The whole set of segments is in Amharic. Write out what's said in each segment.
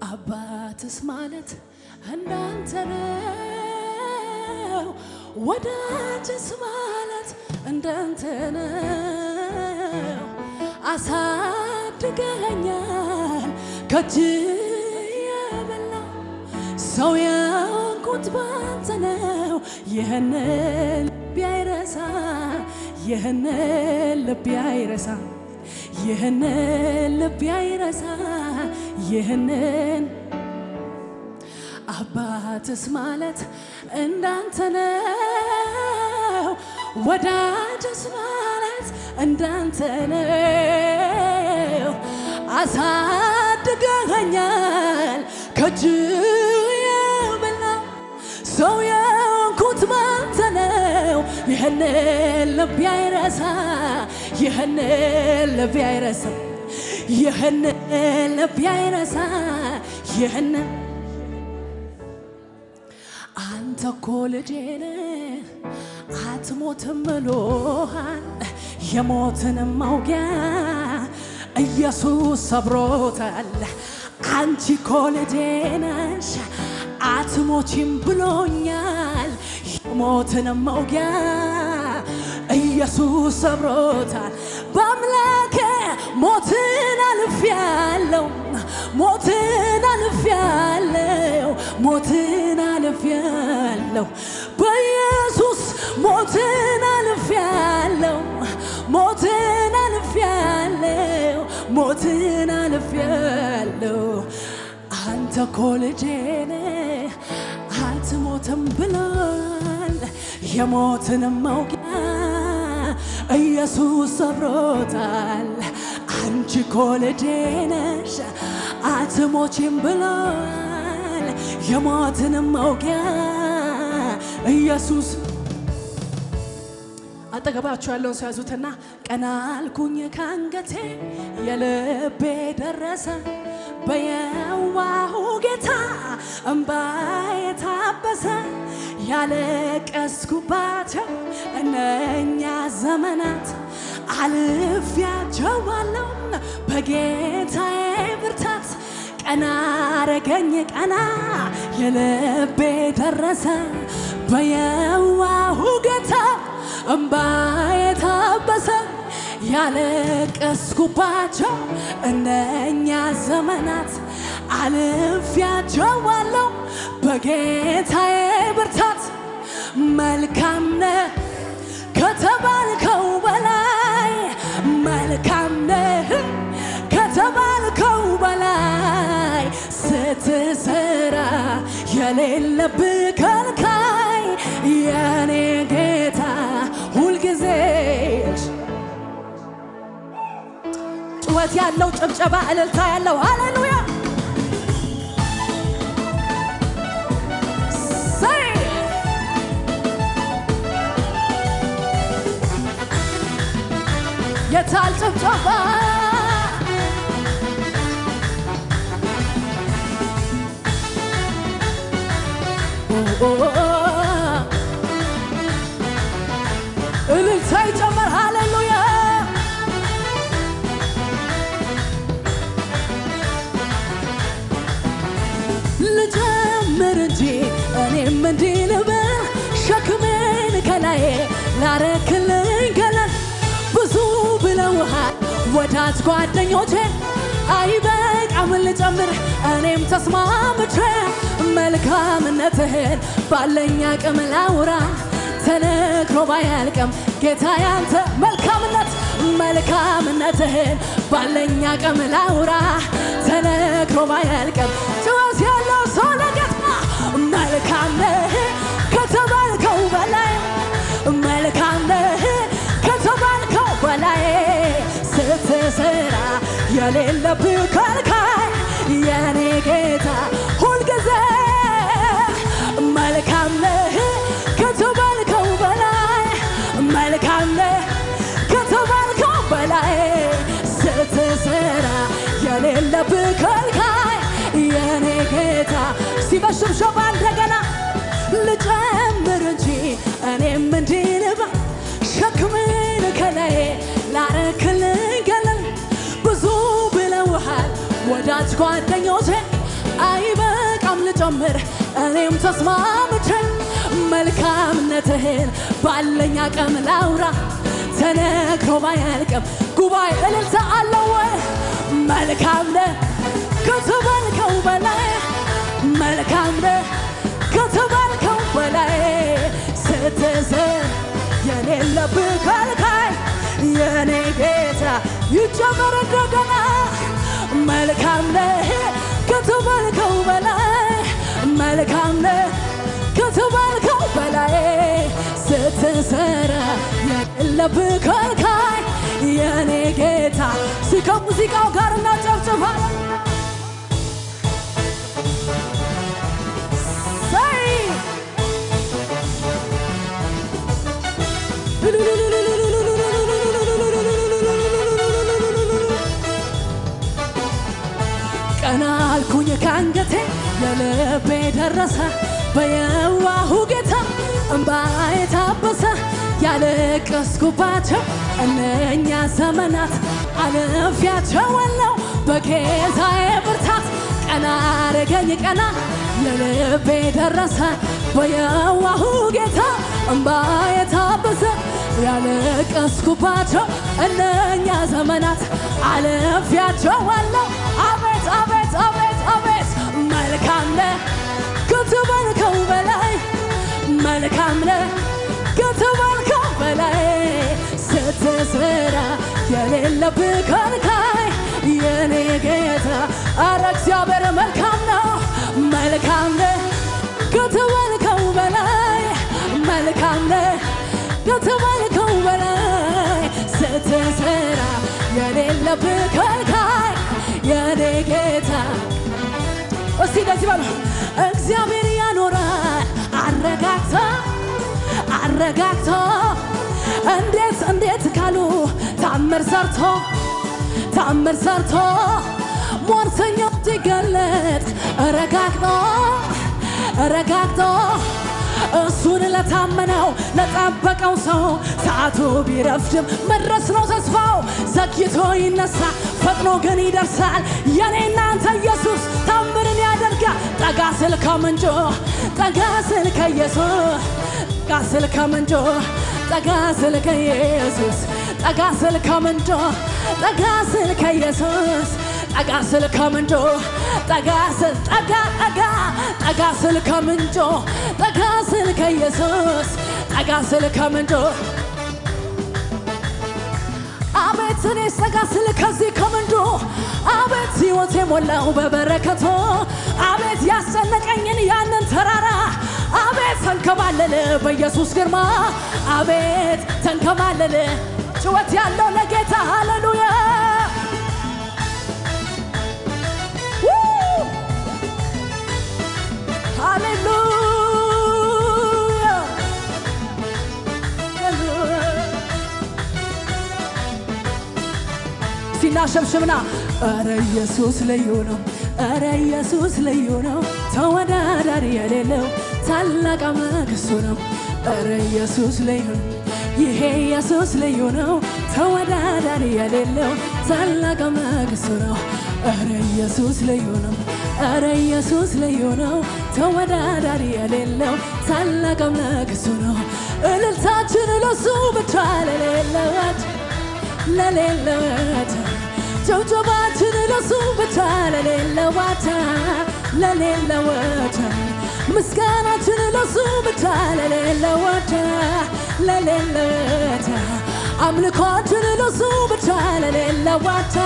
አባትስ ማለት እንዳንተ ነው ወዳጅስ ማለት እንዳንተ ነው አሳድገኛል ከእጅ የበላ ሰው ያንኩት ባንተ ነው ይህንን ቢያይረሳ ይህንን ልብ ያይረሳ ይህንን ልብ ያይረሳ ይህንን አባትስ ማለት እንዳንተ ነው ወዳጅስ ማለት እንዳንተ ነው አሳድገኛል ከእጅ የበላ ሰው ያንኩት ባንተ ነው ይህንን ልብ ያይረሳ ይህንን ልብ ያይረሳ ይህንን ልብ ያይረሳ ይህንን አንተ እኮ ልጄ ነህ አትሞትም ብሎሃል የሞትን መውጊያ ኢየሱስ ሰብሮታል አንቺ እኮ ልጄ ነሽ አትሞቺም ብሎኛል የሞትን መውጊያ ኢየሱስ ሰብሮታል በአምላኬ ሞትን አልፌያለሁ ሞትን አልፌያለሁ ሞትን አልፌያለሁ በኢየሱስ ሞትን አልፌያለሁ ሞትን አልፌያለሁ ሞትን አልፌያለሁ አንተ እኮ ልጄ ነህ አትሞትም ብሏል የሞትን መውጊያ ኢየሱስ ሰብሮታል አንቺ እኮ ልጄ ነሽ አትሞቺም ብሏል የሞትን መውጊያ ኢየሱስ አጠገባችሁ ያለውን ሲያዙትና ቀና አልኩኝ ካንገቴ የልቤ ደረሰ በየዋሁ ጌታ እንባዬ ታበሰ ያለቀስኩባቸው እነኛ ዘመናት አልፌያቸዋለሁ በጌታዬ ብርታት ቀና አረገኝ ቀና የልቤ ደረሰ በየዋሁ ጌታ እንባዬ ታበሰ ያለቀስኩባቸው እነኛ ዘመናት አልፌያቸዋለሁ በጌታዬ ብርታት መልካም ነህ ከተባልከው በላይ መልካም ነህ ከተባልከው በላይ ስትሰራ የሌለብህ ከልካይ የኔ ጌታ ሁልጊዜ ጩኸት ያለው ጭብጨባ እልልታ ያለው ሃሌሉያ የታል ጭብጨባ እልልታ ይጨመር ሃሌሉያ ልጀምር እንጂ እኔም እንዲህ ልበል ሸክሜን ከላዬ ላረክልኝ ገለል ብዙ ብለውሃል ወዳጅ ጓደኞቼ አይበቃም ልጨምር እኔም ተስማምቼ መልካምነትህን ባለኝ አቅም ላውራ ተነግሮ ባያልቅም ጌታ ያንተ መልካምነትህን ባለኝ አቅም ላውራ ተነግሮ ባያልቅም ጭዋት ያለው ሰው ለጌታ መልካም ነህ ከተባልከው በላይ መልካም ነህ ከተባልከው በላይ ስትሰራ የሌለብህ ከልካይ የኔ ጌታ ሁልጊዜ መልካም ነህ ከተባልከው በላይ መልካም ነህ ከተባልከው በላይ ስትሰራ የሌለብህ ከልካይ የኔ ጌታ ሲበሽብሸባ እንደገና ልጨምር እንጂ እኔም እንዲህ ልበል ሸክሜን ከላዬ ላረክልኝ ገለል ብዙ ብለውሃል ወዳጅ ጓደኞቼ አይበቃም ልጨምር እኔም ተስማምቼ መልካምነትህን ባለኝ አቅም ላውራ ተነግሮ ባያልቅም ጉባኤ እልልታ አለው ወይ መልካም ነህ ከተባልከው በላይ መልካም ነህ ከተባልከው በላይ ስትዘር የሌለብህ ከልካይ የኔ ጌታ ይጨመር እንደገና መልካም ነህ ከተባልከው በላይ መልካም ነህ ከተባልከው በላይ ስትሰራ የሌለብህ ከልካይ የኔ ጌታ ከሙዚቃው ጋር እናጨብጭባለን ቀና አልኩኝ ካንገቴ ለልቤ ደረሰ በየዋሁ ጌታ እንባዬ ታበሰ ያለቀስኩባቸው እነኛ ዘመናት አለፊያቸዋለሁ በጌታዬ ብርታት ቀና አረገኝ ቀና ለልቤ ደረሰ በየዋሁ ጌታ እንባዬ ታበሰ ያለቀስኩባቸው እነኛ ዘመናት አለፊያቸዋለሁ አቤት አቤት አቤት አቤት መልካም ነህ ከተባልከው በላይ መልካም ነህ ከተባልከው በላይ ስትሰራ የሌለብህ ከልካይ የኔ ጌታ ኧረ እግዚአብሔር መልካም ነው መልካም ነህ ከተባልከው በላይ መልካም ነህ ከተባልከው በላይ ስትሰራ የሌለብህ ከልካይ የኔ ጌታ እስቲ እንደዚህ በሉ እግዚአብሔር ያኖራል አረጋግቶ እንዴት ካሉ ታምር ሰርቶ ሟርተኛው ሲገለጥ ረጋግጦ እሱን ለታመነው ለጠበቀው ሰው ሰዓቱ ቢረፍድም መድረስ ነው ተስፋው ዘግይቶ ይነሳ ፈጥኖ ግን ይደርሳል የኔ እናንተ ኢየሱስ ታምርን ያደርጋል ጠጋ ስል ከምንጩ ጠጋ ስል ከኢየሱስ ጠጋ ስል ከምንጩ ጠጋ ስል ከኢየሱስ ጠጋ ስል ከምንጩ ጠጋ ስል ከኢየሱስ ጠጋ ስል ከምንጩ ጠጋ ስል ከምንጩ ጠጋ ስል ከኢየሱስ ጠጋ ስል ከምንጩ አቤት እኔስ ጠጋ ስል ከዚህ ከምንጩ አቤት ሕይወት የሞላው በበረከቱ አቤት ያስጨነቀኝን ያንን ተራራ አቤት ተንከባለለ በኢየሱስ ግርማ አቤት ተንከባለለ ጭወት ያለው ለጌታ ሃሌሉያ ሃሌሉያ ሲናሸብሽብና ኧረ ኢየሱስ ልዩ ነው ኧረ ኢየሱስ ልዩ ነው ተወዳዳሪ የሌለው ታላቅ አምላክ እሱ ነው ኧረ ኢየሱስ ልዩ ነው ይሄ ኢየሱስ ልዩ ነው ተወዳዳሪ የሌለው ታላቅ አምላክ እሱ ነው ኧረ ኢየሱስ ልዩ ነው ኧረ ኢየሱስ ልዩ ነው ተወዳዳሪ የሌለው ታላቅ አምላክ እሱ ነው እልልታችን ለሱ ብቻ ለሌለዋት ጭብጨባችን ለሱ ብቻ ለሌለዋት ምስጋናችን ለሱ ብቻ ለሌለዋት አምልኮችን ለሱ ብቻ ለሌለዋት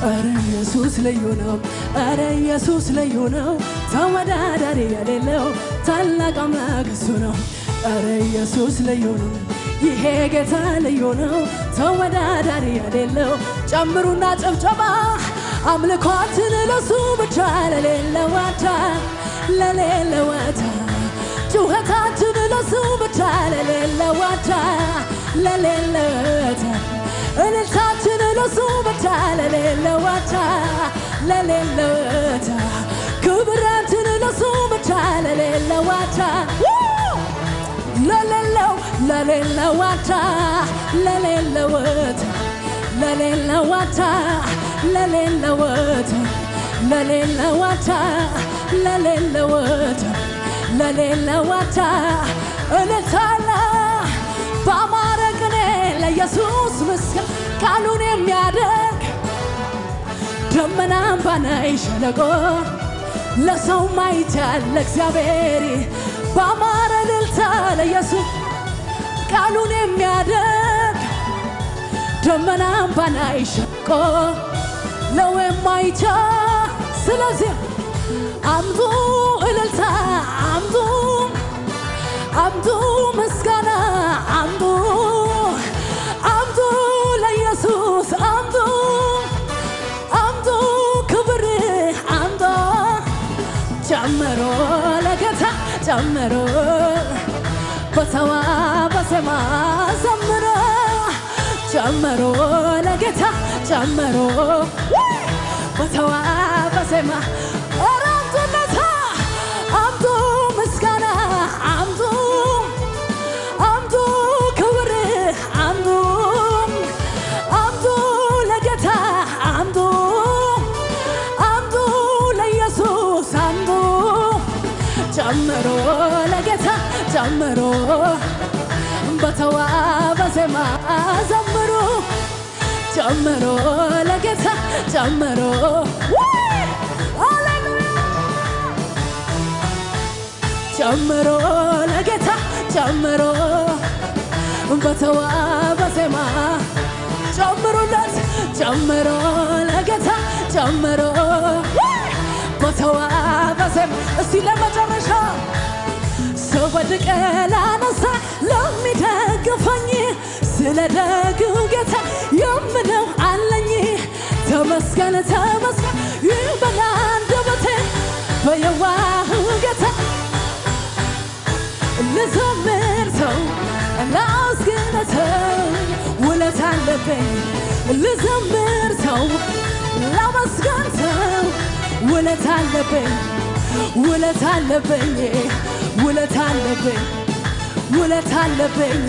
ኧረ ኢየሱስ ልዩ ነው ኧረ ኢየሱስ ልዩ ነው ተወዳዳሪ የሌለው ታላቅ አምላክ እሱ ነው ኧረ ኢየሱስ ልዩ ነው ይሄ ጌታ ልዩ ነው ተወዳዳሪ የሌለው ጨምሩና ጭብጨባ አምልኮችን ለሱ ብቻ ለሌለዋት ጩኸታችን ለሱ ብቻ ለሌለዋት እልልታችን ለሱ ብቻ ለሌለዋት ክብራችን ለሱ ብቻ ለሌለዋት ለሌለወት ለሌለዋታ ለሌለወት ለሌለዋታ እልልታለ በአማረ ቅኔ ለኢየሱስ ምስጋና ቃሉን የሚያደርግ ደመናን ባናይ ሸለቆ ለሰው ማይቻል ለእግዚአብሔር በአማረ እልልታ ለኢየሱስ ቃሉን የሚያደርግ ደመናን ባናይ ሸለቆ ለው የማይቻል ስለዚህ አምጡ እልልታ አምጡ ምስጋና አምጡ ለኢየሱስ አምጡ ክብር አምጡ ጨምሮ ለጌታ ጨምሮ በተዋበ ሰማይ ዘምሮ ጨምሮ ለጌታ ጨምሮ በተዋበ ሰማይ አምጡ ምስጋና አምጡ ክብር አምጡ ለጌታ አምጡ ለኢየሱስ አምጡ ጨምሮ ለጌታ ጨምሮ በተዋበ ሰማይ ዘምሩ ጨምሮ ለጌታ ጨምሮ ጨምሮ ለጌታ ጨምሮ በተዋበ ሰማይ ጨምሩለት ጨምሮ ለጌታ ጨምሮ በተዋበ ሰማይ እስቲ ለመጨረሻ ሰው ወድቄ ላነሳ ለሚደግፈኝ ስለ ደጉ ጌታ የምለው አለኝ ተመስገን ተመስገን ይበል አንደበቴ በየዋሁ ጌታ ልዘምር ሰው ላመስግነው ውለታ አለብኝ ልዘምር ሰው ላመስግን ሰው ውለታ አለብኝ ውለታ አለብኝ ውለታ አለብኝ ውለታ አለብኝ